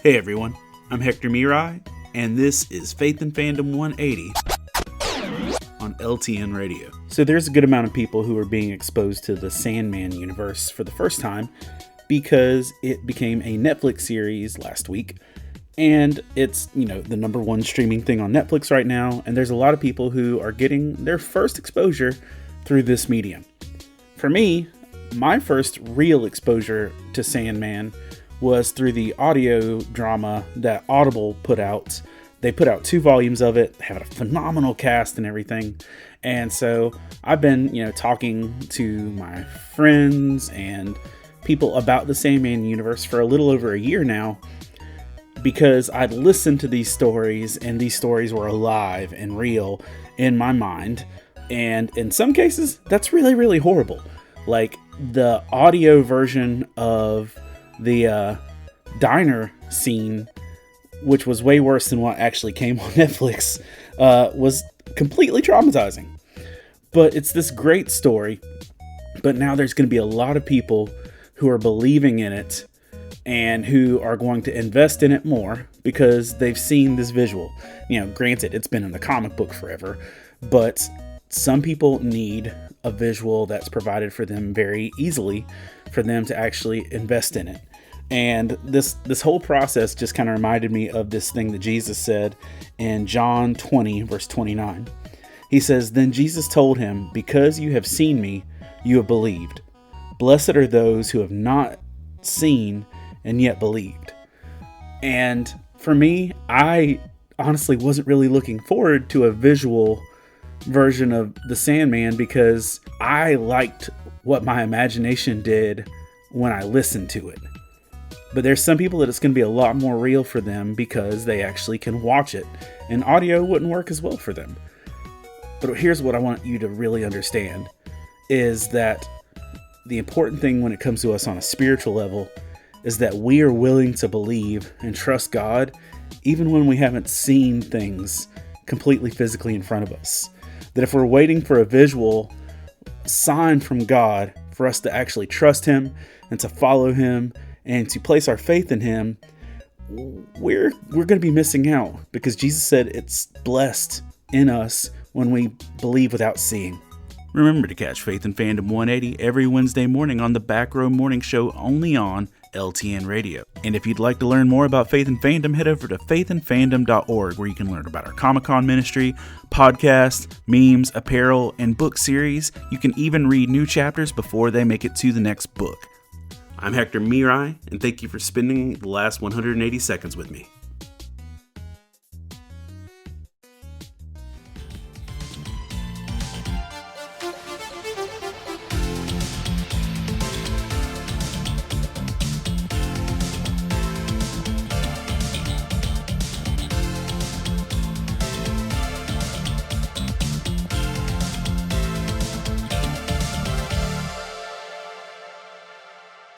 Hey everyone, I'm Hector Mirai, and this is Faith and Fandom 180 on LTN Radio. So there's a good amount of people who are being exposed to the Sandman universe for the first time because it became a Netflix series last week. And it's, the number one streaming thing on Netflix right now. And there's a lot of people who are getting their first exposure through this medium. For me, my first real exposure to Sandman was through the audio drama that Audible put out. They put out 2 volumes of it, had a phenomenal cast and everything. And so I've been, talking to my friends and people about the Sandman universe for a little over a year now, because I'd listened to these stories and these stories were alive and real in my mind. And in some cases, that's really, really horrible. Like the audio version of the diner scene, which was way worse than what actually came on Netflix, was completely traumatizing. But it's this great story. But now there's going to be a lot of people who are believing in it and who are going to invest in it more because they've seen this visual. Granted, it's been in the comic book forever, but some people need a visual that's provided for them very easily for them to actually invest in it. And this whole process just kind of reminded me of this thing that Jesus said in John 20, verse 29. He says, "Then Jesus told him, 'Because you have seen me, you have believed. Blessed are those who have not seen and yet believed.'" And for me, I honestly wasn't really looking forward to a visual version of the Sandman because I liked what my imagination did when I listened to it. But there's some people that it's going to be a lot more real for them because they actually can watch it, and audio wouldn't work as well for them. But here's what I want you to really understand is that the important thing when it comes to us on a spiritual level is that we are willing to believe and trust God even when we haven't seen things completely physically in front of us. That if we're waiting for a visual sign from God for us to actually trust Him and to follow Him and to place our faith in Him, we're going to be missing out, because Jesus said it's blessed in us when we believe without seeing. Remember to catch Faith and Fandom 180 every Wednesday morning on the Back Row Morning Show, only on LTN Radio. And if you'd like to learn more about Faith and Fandom, head over to faithandfandom.org, where you can learn about our Comic-Con ministry, podcast, memes, apparel, and book series. You can even read new chapters before they make it to the next book. I'm Hector Mirai, and thank you for spending the last 180 seconds with me.